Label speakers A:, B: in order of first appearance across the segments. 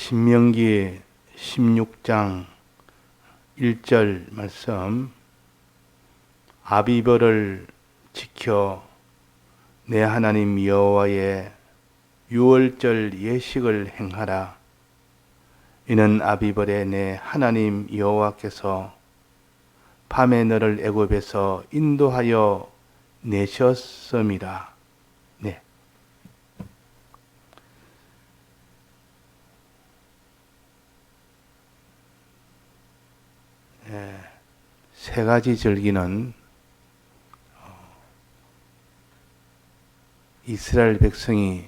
A: 신명기 16장 1절 말씀. 아비벌을 지켜 내 하나님 여호와의 유월절 예식을 행하라. 이는 아비벌에 내 하나님 여호와께서 밤에 너를 애굽에서 인도하여 내셨음이라. 네. 세 가지 절기는 이스라엘 백성이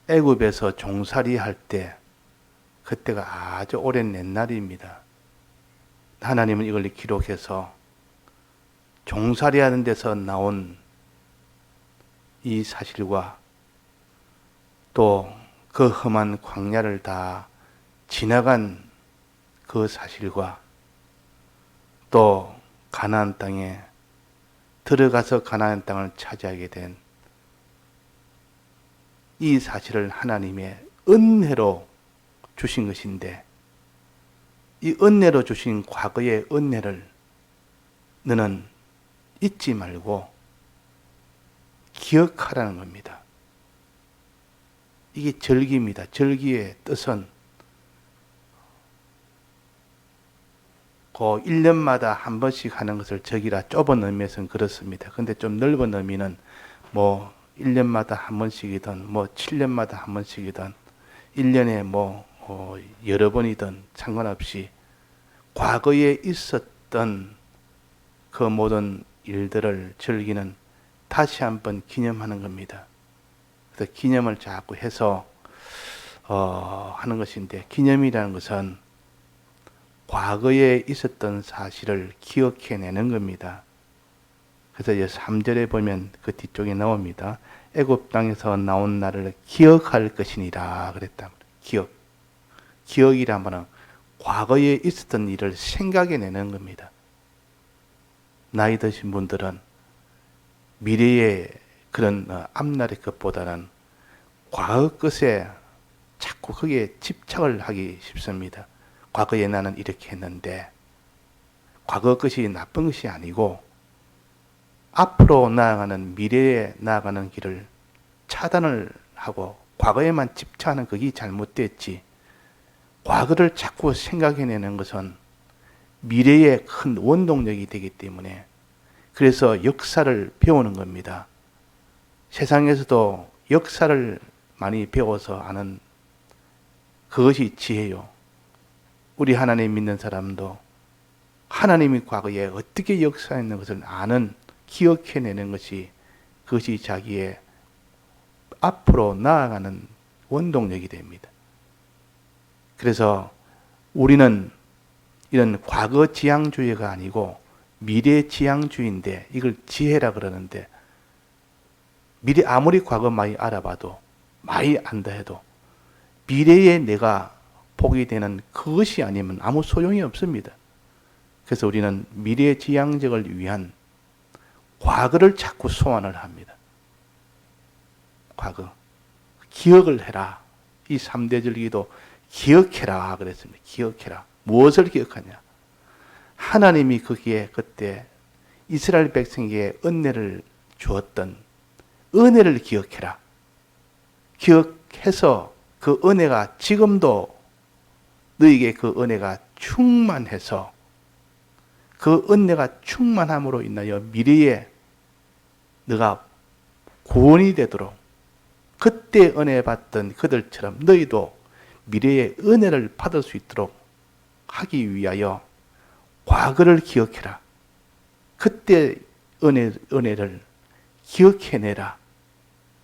A: 애굽에서 종살이 할 때, 그때가 아주 오랜 옛날입니다. 하나님은 이걸 기록해서 종살이 하는 데서 나온 이 사실과 또 그 험한 광야를 다 지나간 그 사실과 또 가나안 땅에 들어가서 가나안 땅을 차지하게 된 이 사실을 하나님의 은혜로 주신 것인데, 이 은혜로 주신 과거의 은혜를 너는 잊지 말고 기억하라는 겁니다. 이게 절기입니다. 절기의 뜻은 그 1년마다 한 번씩 하는 것을 절기라 좁은 의미에서는 그렇습니다. 근데 좀 넓은 의미는 뭐 1년마다 한 번씩이든 뭐 7년마다 한 번씩이든 1년에 여러 번이든 상관없이 과거에 있었던 그 모든 일들을 절기는 다시 한번 기념하는 겁니다. 그래서 기념을 자꾸 해서 하는 것인데, 기념이라는 것은 과거에 있었던 사실을 기억해내는 겁니다. 그래서 3절에 보면 그 뒤쪽에 나옵니다. 애굽 땅에서 나온 나를 기억할 것이니라 그랬다. 기억이란 말은 과거에 있었던 일을 생각해내는 겁니다. 나이 드신 분들은 미래의 그런 앞날의 것보다는 과거 것에 자꾸 거기에 집착을 하기 쉽습니다. 과거에 나는 이렇게 했는데, 과거 것이 나쁜 것이 아니고 앞으로 나아가는, 미래에 나아가는 길을 차단을 하고 과거에만 집착하는 그게 잘못됐지, 과거를 자꾸 생각해내는 것은 미래의 큰 원동력이 되기 때문에, 그래서 역사를 배우는 겁니다. 세상에서도 역사를 많이 배워서 아는 그것이 지혜요. 우리 하나님 믿는 사람도 하나님이 과거에 어떻게 역사했는 것을 아는, 기억해내는 것이, 그것이 자기의 앞으로 나아가는 원동력이 됩니다. 그래서 우리는 이런 과거 지향주의가 아니고 미래 지향주의인데, 이걸 지혜라 그러는데, 미래 아무리 과거 많이 알아봐도, 많이 안다 해도 미래에 내가 보게 되는 그것이 아니면 아무 소용이 없습니다. 그래서 우리는 미래 지향적을 위한 과거를 자꾸 소환을 합니다. 과거. 기억을 해라. 이 3대 절기도 기억해라 그랬습니다. 기억해라. 무엇을 기억하냐? 하나님이 거기에 그때 이스라엘 백성에게 은혜를 주었던 은혜를 기억해라. 기억해서 그 은혜가 지금도 너에게 그 은혜가 충만해서, 그 은혜가 충만함으로 인하여 미래에 너가 구원이 되도록, 그때 은혜 받던 그들처럼 너희도 미래의 은혜를 받을 수 있도록 하기 위하여 과거를 기억해라. 그때 은혜를 기억해내라.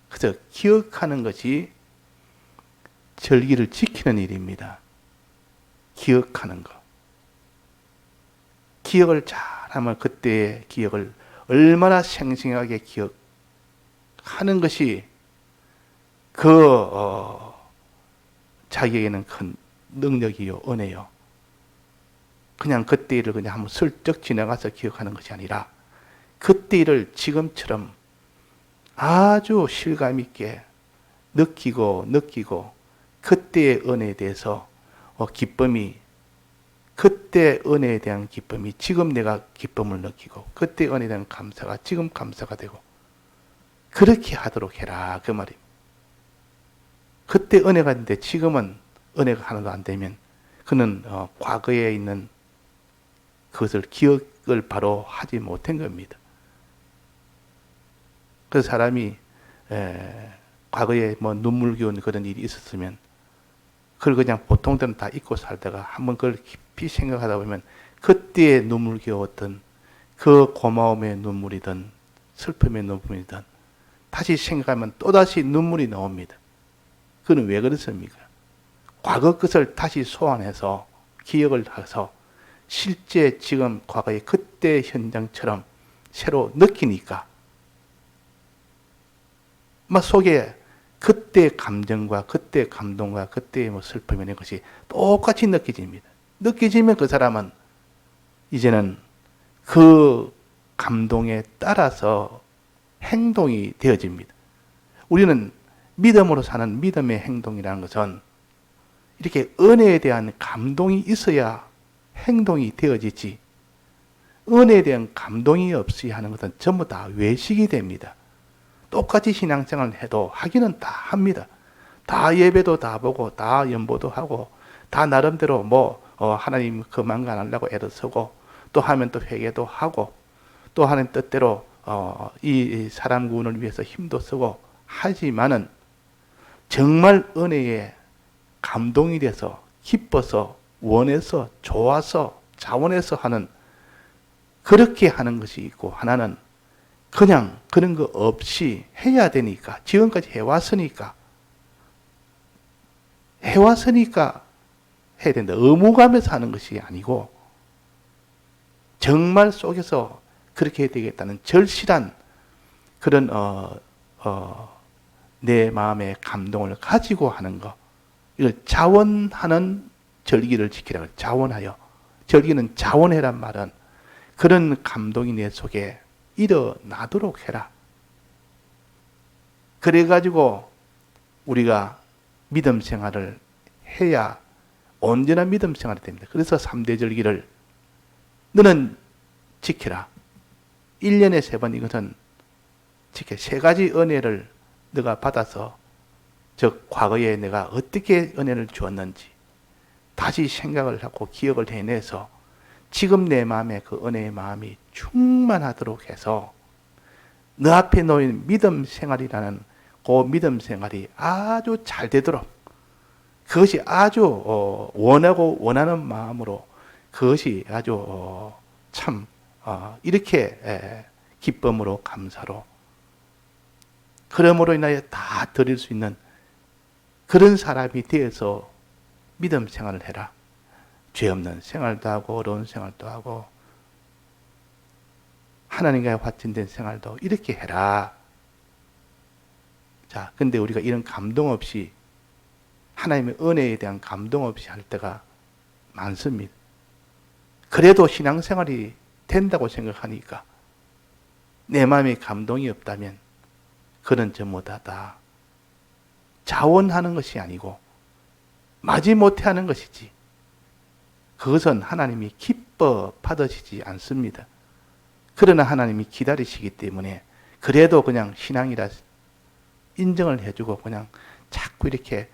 A: 그래서 기억하는 것이 절기를 지키는 일입니다. 기억하는 것. 기억을 잘하면 그때의 기억을 얼마나 생생하게 기억하는 것이 자기에게는 큰 능력이요, 은혜요. 그냥 그때 일을 그냥 한번 슬쩍 지나가서 기억하는 것이 아니라 그때 일을 지금처럼 아주 실감 있게 느끼고 그때의 은혜에 대해서 기쁨이, 그때 은혜에 대한 기쁨이 지금 내가 기쁨을 느끼고, 그때 은혜에 대한 감사가 지금 감사가 되고, 그렇게 하도록 해라 그 말입니다. 그때 은혜가 있는데 지금은 은혜가 하나도 안 되면 그는 과거에 있는 그것을 기억을 바로 하지 못한 겁니다. 그 사람이 과거에 뭐 눈물겨운 그런 일이 있었으면 그걸 그냥 보통들은 다 잊고 살다가 한번 그걸 깊이 생각하다 보면 그때의 눈물겨웠던 그 고마움의 눈물이든 슬픔의 눈물이든 다시 생각하면 또다시 눈물이 나옵니다. 그건 왜 그렇습니까? 과거 것을 다시 소환해서 기억을 해서 실제 지금 과거의 그때 현장처럼 새로 느끼니까 막 속에 그때 감정과 그때 감동과 그때의 뭐 슬픔이라는 것이 똑같이 느껴집니다. 느껴지면 그 사람은 이제는 그 감동에 따라서 행동이 되어집니다. 우리는 믿음으로 사는 믿음의 행동이라는 것은 이렇게 은혜에 대한 감동이 있어야 행동이 되어지지, 은혜에 대한 감동이 없이 하는 것은 전부 다 외식이 됩니다. 똑같이 신앙생활을 해도 하기는 다 합니다. 다 예배도 다 보고 다 연보도 하고 다 나름대로 하나님 그만 안 하려고 애를 쓰고 또 하면 또 회개도 하고 또 하나님 뜻대로 이 사람 구원을 위해서 힘도 쓰고 하지만은 정말 은혜에 감동이 돼서 기뻐서 원해서 좋아서 자원해서 하는 그렇게 하는 것이 있고, 하나는 그냥 그런 거 없이 해야 되니까, 지금까지 해왔으니까 해야 된다. 의무감에서 하는 것이 아니고 정말 속에서 그렇게 해야 되겠다는 절실한 그런 내 마음의 감동을 가지고 하는 것, 이걸 자원하는 절기를 지키라고. 자원하여. 절기는 자원해란 말은 그런 감동이 내 속에 일어나도록 해라. 그래가지고 우리가 믿음 생활을 해야 온전한 믿음 생활이 됩니다. 그래서 3대 절기를 너는 지키라. 1년에 3번 이것은 지켜. 3가지 은혜를 너가 받아서, 즉 과거에 내가 어떻게 은혜를 주었는지 다시 생각을 하고 기억을 해내서 지금 내 마음에 그 은혜의 마음이 충만하도록 해서 너 앞에 놓인 믿음 생활이라는 그 믿음 생활이 아주 잘 되도록, 그것이 아주 원하고 원하는 마음으로 그것이 아주 참 이렇게 기쁨으로 감사로 그러므로 인하여 다 드릴 수 있는 그런 사람이 되어서 믿음 생활을 해라. 죄 없는 생활도 하고 어려운 생활도 하고 하나님과의 확진된 생활도 이렇게 해라. 자, 근데 우리가 이런 감동 없이, 하나님의 은혜에 대한 감동 없이 할 때가 많습니다. 그래도 신앙생활이 된다고 생각하니까 내 마음에 감동이 없다면 그런 전부다 다 자원하는 것이 아니고 마지못해 하는 것이지, 그것은 하나님이 기뻐 받으시지 않습니다. 그러나 하나님이 기다리시기 때문에 그래도 그냥 신앙이라 인정을 해주고 그냥 자꾸 이렇게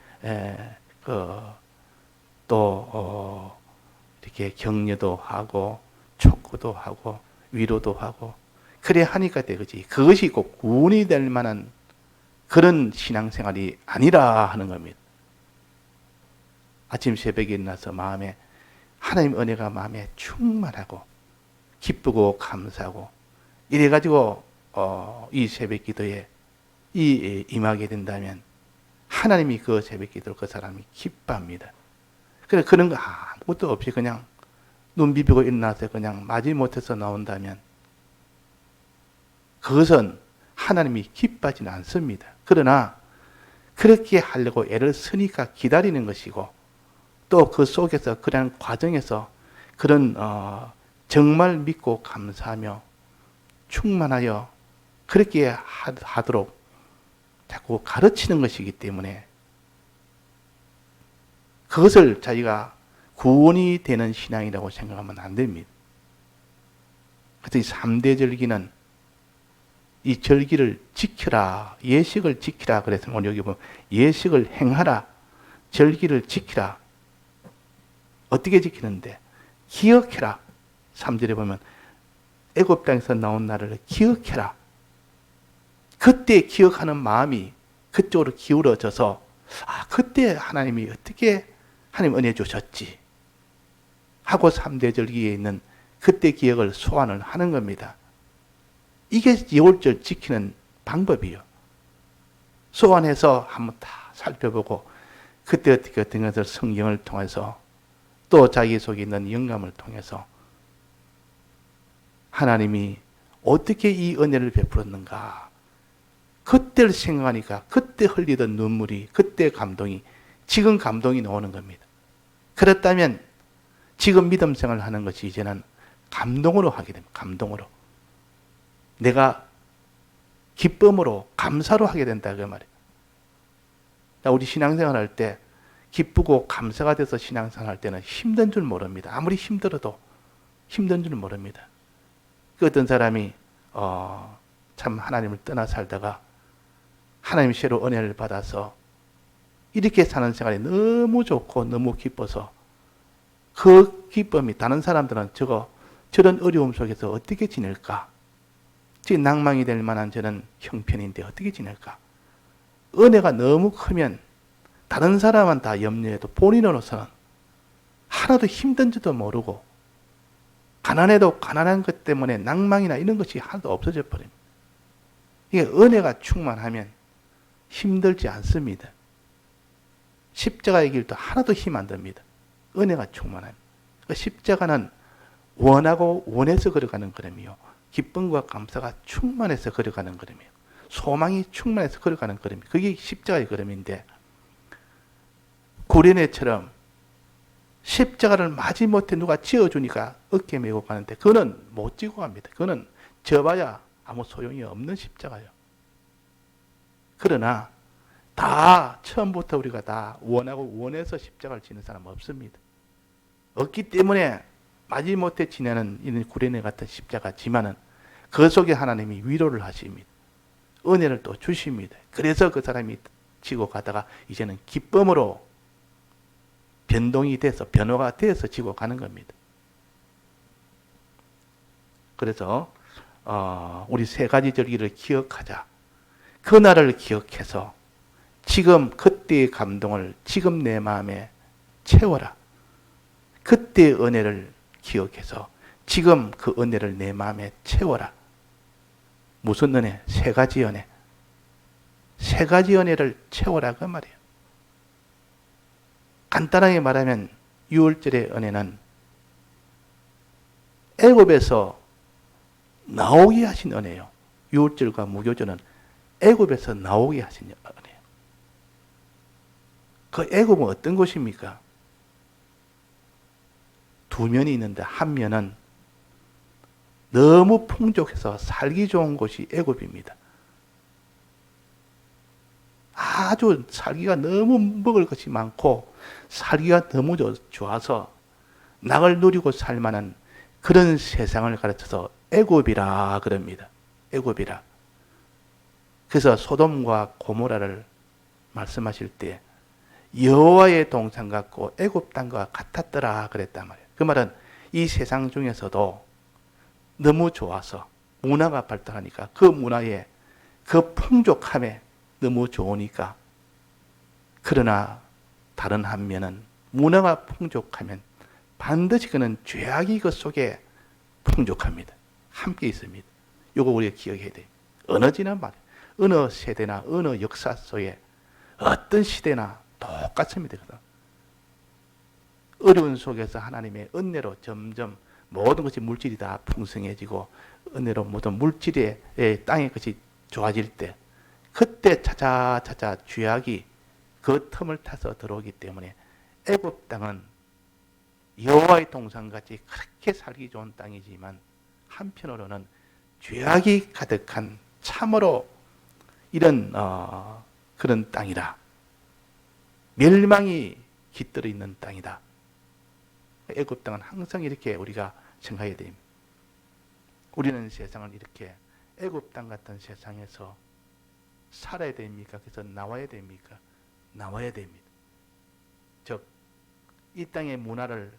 A: 이렇게 격려도 하고 촉구도 하고 위로도 하고 그래 하니까 되지. 그것이 꼭 구원이 될 만한 그런 신앙생활이 아니라 하는 겁니다. 아침 새벽에 일어나서 마음에 하나님 은혜가 마음에 충만하고 기쁘고 감사하고 이래가지고 이 새벽 기도에 임하게 된다면 하나님이 그 새벽 기도를 그 사람이 기뻐합니다. 그래 그런 거 아무것도 없이 그냥 눈 비비고 일어나서 그냥 마지못해서 나온다면 그것은 하나님이 기뻐하지는 않습니다. 그러나 그렇게 하려고 애를 쓰니까 기다리는 것이고 또 그 속에서 그런 과정에서 그런 정말 믿고 감사하며 충만하여 그렇게 하도록 자꾸 가르치는 것이기 때문에 그것을 자기가 구원이 되는 신앙이라고 생각하면 안 됩니다. 그래서 이 3대 절기는 이 절기를 지켜라, 예식을 지키라. 그래서 오늘 여기 보면 예식을 행하라, 절기를 지키라. 어떻게 지키는데? 기억해라. 3절에 보면 애굽 땅에서 나온 날을 기억해라. 그때 기억하는 마음이 그쪽으로 기울어져서 그때 하나님이 어떻게 하나님 은혜 주셨지 하고 3대 절기에 있는 그때 기억을 소환을 하는 겁니다. 이게 유월절 지키는 방법이요. 소환해서 한번 다 살펴보고 그때 어떻게 어떤 것을 성경을 통해서 또 자기 속에 있는 영감을 통해서 하나님이 어떻게 이 은혜를 베풀었는가. 그때를 생각하니까 그때 흘리던 눈물이, 그때 감동이, 지금 감동이 나오는 겁니다. 그렇다면 지금 믿음 생활을 하는 것이 이제는 감동으로 하게 됩니다. 감동으로. 내가 기쁨으로, 감사로 하게 된다 그 말이에요. 우리 신앙생활 할 때 기쁘고 감사가 돼서 신앙생활 할 때는 힘든 줄 모릅니다. 아무리 힘들어도 힘든 줄 모릅니다. 그 어떤 사람이 참 하나님을 떠나 살다가 하나님 새로 은혜를 받아서 이렇게 사는 생활이 너무 좋고 너무 기뻐서 그 기쁨이 다른 사람들은 저런 어려움 속에서 어떻게 지낼까? 지금 낭망이 될 만한 저런 형편인데 어떻게 지낼까? 은혜가 너무 크면 다른 사람은 다 염려해도 본인으로서는 하나도 힘든지도 모르고 가난해도 가난한 것 때문에 낭망이나 이런 것이 하나도 없어져 버립니다. 이게 은혜가 충만하면 힘들지 않습니다. 십자가의 길도 하나도 힘 안 듭니다. 은혜가 충만합니다. 십자가는 원하고 원해서 걸어가는 걸음이요. 기쁨과 감사가 충만해서 걸어가는 걸음이요. 소망이 충만해서 걸어가는 걸음이. 그게 십자가의 걸음인데 구레네처럼 십자가를 마지못해 누가 지어주니까 어깨 메고 가는데 그는 못 지고 갑니다. 그는 져봐야 아무 소용이 없는 십자가요. 그러나 다 처음부터 우리가 다 원하고 원해서 십자가를 지는 사람은 없습니다. 없기 때문에 마지못해 지내는 이런 구레네 같은 십자가지만은 그 속에 하나님이 위로를 하십니다. 은혜를 또 주십니다. 그래서 그 사람이 지고 가다가 이제는 기쁨으로 변동이 돼서 변화가 돼서 지고 가는 겁니다. 그래서 우리 세 가지 절기를 기억하자. 그날을 기억해서 지금 그때의 감동을 지금 내 마음에 채워라. 그때의 은혜를 기억해서 지금 그 은혜를 내 마음에 채워라. 무슨 은혜? 세 가지 은혜. 세 가지 은혜를 채워라 그 말이에요. 간단하게 말하면 유월절의 은혜는 애굽에서 나오게 하신 은혜예요. 유월절과 무교절은 애굽에서 나오게 하신 은혜예요. 그 애굽은 어떤 곳입니까? 두 면이 있는데 한 면은 너무 풍족해서 살기 좋은 곳이 애굽입니다. 아주 살기가 너무 먹을 것이 많고 살기가 너무 좋아서 낙을 누리고 살 만한 그런 세상을 가르쳐서 애굽이라 그럽니다. 애굽이라. 그래서 소돔과 고모라를 말씀하실 때 여호와의 동산 같고 애굽 땅과 같았더라 그랬단 말이에요. 그 말은 이 세상 중에서도 너무 좋아서 문화가 발달하니까 그 문화에 그 풍족함에 너무 좋으니까 그러나 다른 한면은 문화가 풍족하면 반드시 그는 죄악이 그 속에 풍족합니다. 함께 있습니다. 이거 우리가 기억해야 돼요. 어느 지난 말, 어느 세대나 어느 역사 속에 어떤 시대나 똑같습니다. 어려운 속에서 하나님의 은혜로 점점 모든 것이 물질이 다 풍성해지고 은혜로 모든 물질의 땅의 것이 좋아질 때 그때 찾아 죄악이 그 틈을 타서 들어오기 때문에 애굽 땅은 여호와의 동산같이 그렇게 살기 좋은 땅이지만 한편으로는 죄악이 가득한 참으로 이런 그런 땅이다. 멸망이 깃들어 있는 땅이다. 애굽 땅은 항상 이렇게 우리가 생각해야 됩니다. 우리는 세상을 이렇게 애굽 땅 같은 세상에서 살아야 됩니까? 그래서 나와야 됩니까? 나와야 됩니다. 즉, 이 땅의 문화를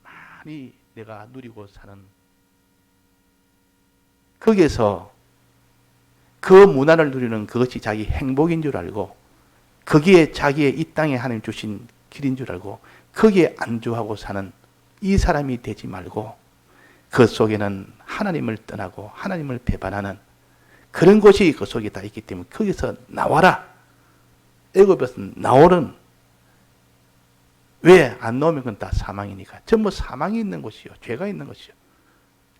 A: 많이 내가 누리고 사는, 거기에서 그 문화를 누리는 그것이 자기 행복인 줄 알고, 거기에 자기의 이 땅에 하나님 주신 길인 줄 알고 거기에 안주하고 사는 이 사람이 되지 말고, 그 속에는 하나님을 떠나고 하나님을 배반하는 그런 것이 그 속에 다 있기 때문에 거기서 나와라. 애굽에서 나오는, 왜 안 나오면 그건 다 사망이니까. 전부 사망이 있는 곳이요, 죄가 있는 곳이요.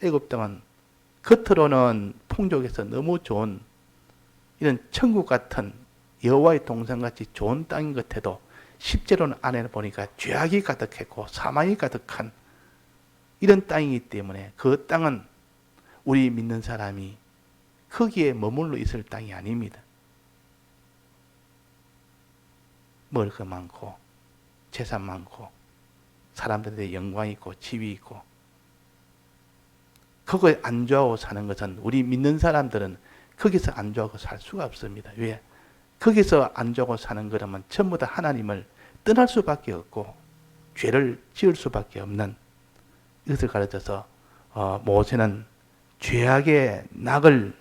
A: 애굽 땅은 겉으로는 풍족해서 너무 좋은 이런 천국 같은 여호와의 동산같이 좋은 땅인 것 같아도 실제로는 안에 보니까 죄악이 가득했고 사망이 가득한 이런 땅이기 때문에 그 땅은 우리 믿는 사람이 거기에 머물러 있을 땅이 아닙니다. 먹을 거 많고 재산 많고 사람들한테 영광 있고 지위 있고 그거에 안주하고 사는 것은, 우리 믿는 사람들은 거기서 안주하고 살 수가 없습니다. 왜? 거기서 안주하고 사는 거라면 전부 다 하나님을 떠날 수밖에 없고 죄를 지을 수밖에 없는, 이것을 가르쳐서 모세는 죄악의 낙을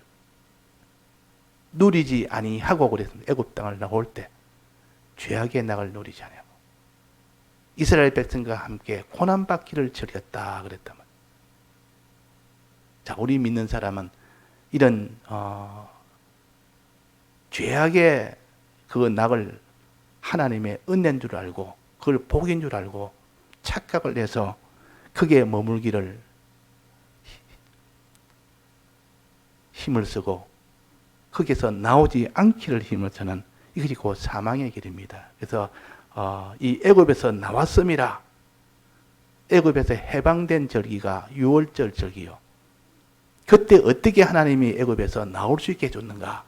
A: 누리지 아니하고 그랬습니다. 애굽 땅을 나올 때 죄악의 낙을 누리지 아니하고 이스라엘 백성과 함께 고난받기를 즐겼다 그랬단 말이에요. 자, 우리 믿는 사람은 이런 죄악의 그 낙을 하나님의 은혜인 줄 알고 그걸 복인 줄 알고 착각을 해서 거기에 머물기를 힘을 쓰고 거기서 나오지 않기를 힘을 쓰는, 이것이 곧 사망의 길입니다. 그래서 이 애굽에서 나왔음이라, 애굽에서 해방된 절기가 유월절 절기요. 그때 어떻게 하나님이 애굽에서 나올 수 있게 해줬는가,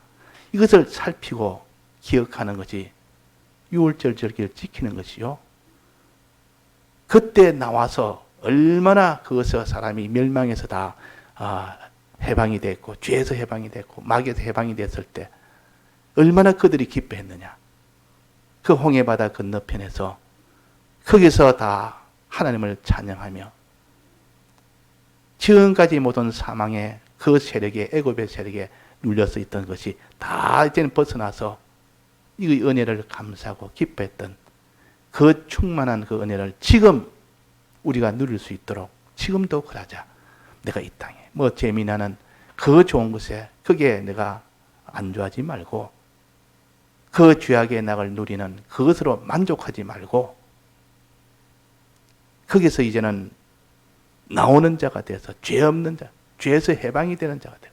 A: 이것을 살피고 기억하는 것이 유월절 절기를 지키는 것이요. 그때 나와서 얼마나 그것에서 사람이 멸망해서 다 해방이 됐고 죄에서 해방이 됐고 마귀에서 해방이 됐을 때 얼마나 그들이 기뻐했느냐. 그 홍해바다 건너편에서 거기서 다 하나님을 찬양하며 지금까지 모든 사망의 그 세력에, 애굽의 세력에 눌려서 있던 것이 다 이제는 벗어나서 이 은혜를 감사하고 기뻐했던 그 충만한 그 은혜를 지금 우리가 누릴 수 있도록 지금도 그러자. 내가 이 땅에 뭐 재미나는 그 좋은 것에 거기에 내가 안주하지 말고 그 죄악의 낙을 누리는 그것으로 만족하지 말고 거기서 이제는 나오는 자가 돼서 죄 없는 자, 죄에서 해방이 되는 자가 돼요.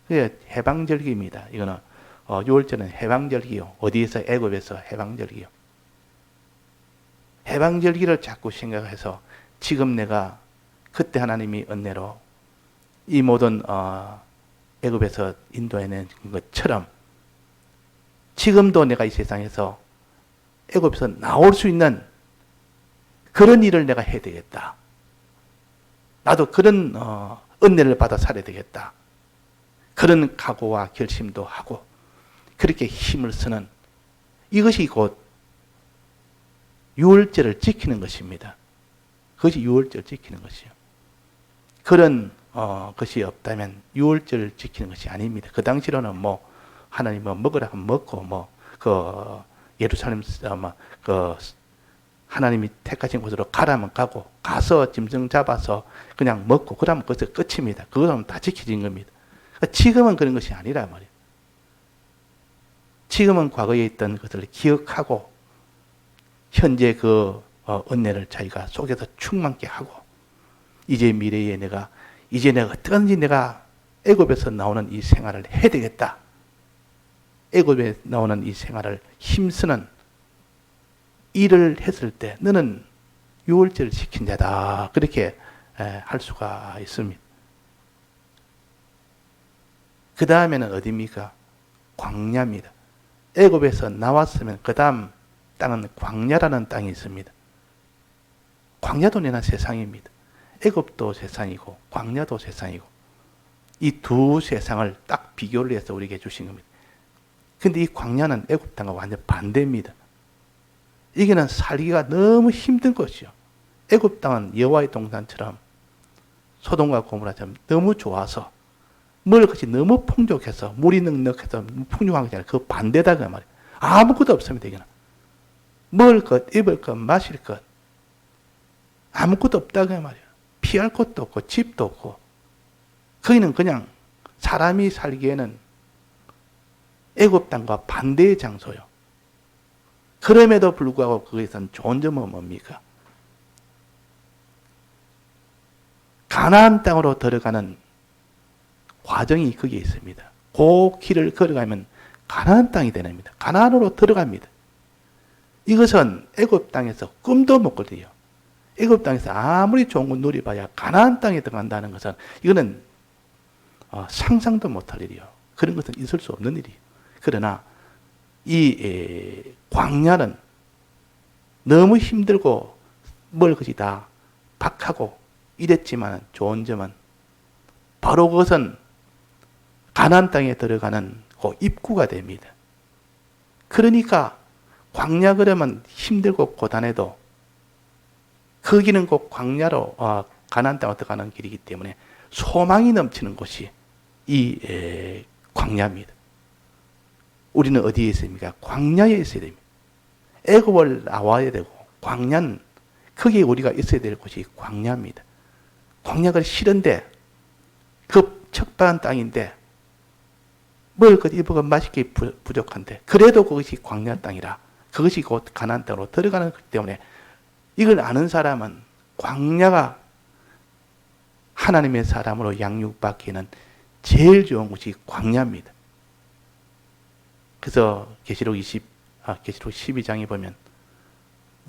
A: 그게 해방절기입니다. 이거는 6월절은 해방절기요. 어디에서? 애굽에서 해방절기요. 해방절기를 자꾸 생각해서 지금 내가 그때 하나님이 은혜로 이 모든 애굽에서 인도해낸 것처럼 지금도 내가 이 세상에서 애굽에서 나올 수 있는 그런 일을 내가 해야 되겠다. 나도 그런 은혜를 받아 살아야 되겠다. 그런 각오와 결심도 하고 그렇게 힘을 쓰는, 이것이 곧 유월절을 지키는 것입니다. 그것이 유월절 지키는 것이요. 그런 것이 없다면 유월절 지키는 것이 아닙니다. 그 당시로는 뭐 하나님 뭐 먹으라 하면 먹고 뭐 그 예루살렘 그 하나님이 택하신 곳으로 가라면 가고 가서 짐승 잡아서 그냥 먹고 그러면 그것이 끝입니다. 그거는 다 지켜진 겁니다. 지금은 그런 것이 아니라 말이에요. 지금은 과거에 있던 것을 기억하고 현재 그 은혜를 자기가 속에서 충만케 하고 이제 미래에 내가 어떻게든지 내가 애굽에서 나오는 이 생활을 해야 되겠다. 애굽에 나오는 이 생활을 힘쓰는 일을 했을 때 너는 유월절을 지킨 자다. 그렇게 할 수가 있습니다. 그 다음에는 어디입니까? 광야입니다. 애굽에서 나왔으면 그 다음 땅은 광야라는 땅이 있습니다. 광야도 내나 세상입니다. 애굽도 세상이고 광야도 세상이고 이 두 세상을 딱 비교를 해서 우리에게 주신 겁니다. 근데 이 광야는 애굽 땅과 완전 반대입니다. 이게는 살기가 너무 힘든 것이요. 애굽 땅은 여호와의 동산처럼 소돔과 고모라처럼 너무 좋아서 먹을 것이 너무 풍족해서 물이 넉넉해서 풍족한 것이 아니라 그 반대다 그 말이에요. 아무것도 없습니다. 이게는 먹을 것, 입을 것, 마실 것 아무것도 없다 그 말이에요. 피할 곳도 없고 집도 없고 거기는 그냥 사람이 살기에는 애굽 땅과 반대의 장소요. 그럼에도 불구하고 거기서는 좋은 점은 뭡니까? 가나안 땅으로 들어가는 과정이 거기에 있습니다. 그 길을 걸어가면 가나안 땅이 되랍니다. 가나안으로 들어갑니다. 이것은 애굽 땅에서 꿈도 못 꾸려요. 애굽 땅에서 아무리 좋은 거 누려봐야 가나안 땅에 들어간다는 것은 이거는 상상도 못할 일이요. 그런 것은 있을 수 없는 일이에요. 그러나 이 광야는 너무 힘들고 먹을 것이 다 박하고 이랬지만 좋은 점은 바로 그것은 가나안 땅에 들어가는 그 입구가 됩니다. 그러니까 광야 그러면 힘들고 고단해도 그 길은 꼭 광야로 가나안 땅으로 들어가는 길이기 때문에 소망이 넘치는 곳이 이 광야입니다. 우리는 어디에 있습니까? 광야에 있어야 됩니다. 애굽을 나와야 되고 광야는 거기에 우리가 있어야 될 곳이 광야입니다. 광야가 싫은데 그 척박한 땅인데 먹을 것 입을 것 마실 게 부족한데 그래도 그것이 광야 땅이라 그것이 곧 가나안 땅으로 들어가는 것 때문에 이걸 아는 사람은 광야가 하나님의 사람으로 양육받기에는 제일 좋은 곳이 광야입니다. 그래서 계시록 12장에 보면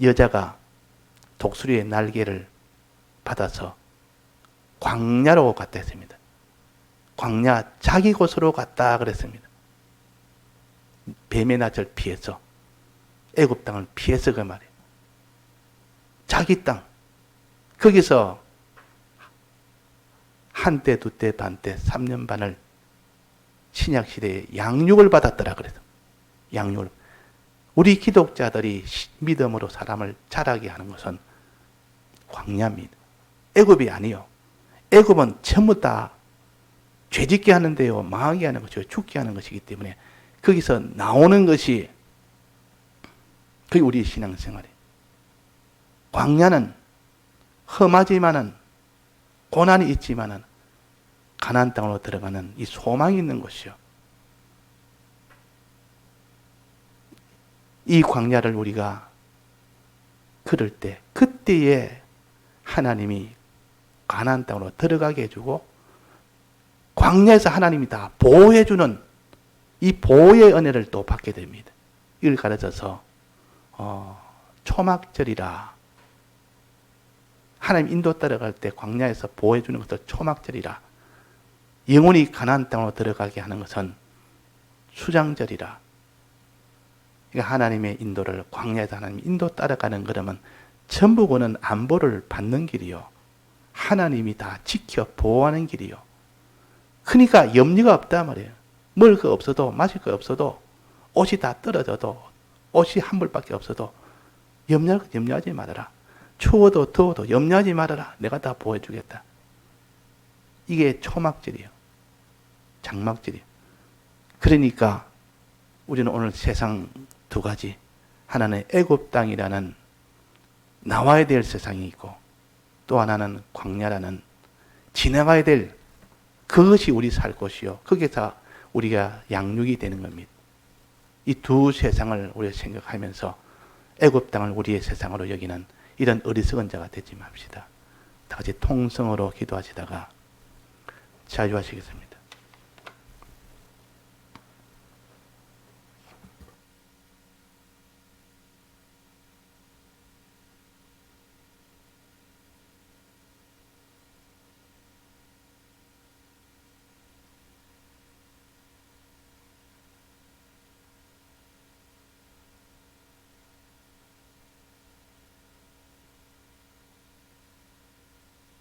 A: 여자가 독수리의 날개를 받아서 광야로 갔다 했습니다. 광야 자기 곳으로 갔다 그랬습니다. 뱀의 낯을 피해서 애굽 땅을 피해서 그 말이에요. 자기 땅 거기서 한때 두때 반때 3년 반을 신약 시대에 양육을 받았더라 그래서 양육을 우리 기독자들이 믿음으로 사람을 자라게 하는 것은 광야입니다. 애굽이 아니요. 애굽은 전부 다 죄짓게 하는데요, 망하게 하는 것이요, 죽게 하는 것이기 때문에 거기서 나오는 것이 그게 우리의 신앙생활이에요. 광야는 험하지만은 고난이 있지만은 가나안 땅으로 들어가는 이 소망이 있는 것이요. 이 광야를 우리가 걸을 때 그때에 하나님이 가나안 땅으로 들어가게 해주고 광야에서 하나님이 다 보호해주는 이 보호의 은혜를 또 받게 됩니다. 이걸 가르쳐서 초막절이라 하나님 인도 따라갈 때 광야에서 보호해주는 것을 초막절이라 영원히 가나안 땅으로 들어가게 하는 것은 수장절이라 그러니까 하나님의 인도를 광야에서 하나님 인도 따라가는 그러면 전부 그는 안보를 받는 길이요. 하나님이 다 지켜 보호하는 길이요. 그러니까 염려가 없단 말이에요. 먹을 거 없어도 마실 거 없어도 옷이 다 떨어져도 옷이 한 벌밖에 없어도 염려하지 말아라. 추워도 더워도 염려하지 말아라. 내가 다 보호해 주겠다. 이게 초막절이에요. 장막절이에요. 그러니까 우리는 오늘 세상 두 가지 하나는 애굽 땅이라는 나와야 될 세상이 있고 또 하나는 광야라는 지나가야 될 그것이 우리 살 곳이요. 거기서 우리가 양육이 되는 겁니다. 이 두 세상을 우리가 생각하면서 애굽 땅을 우리의 세상으로 여기는 이런 어리석은 자가 되지 맙시다. 다 같이 통성으로 기도하시다가 자유하시겠습니다.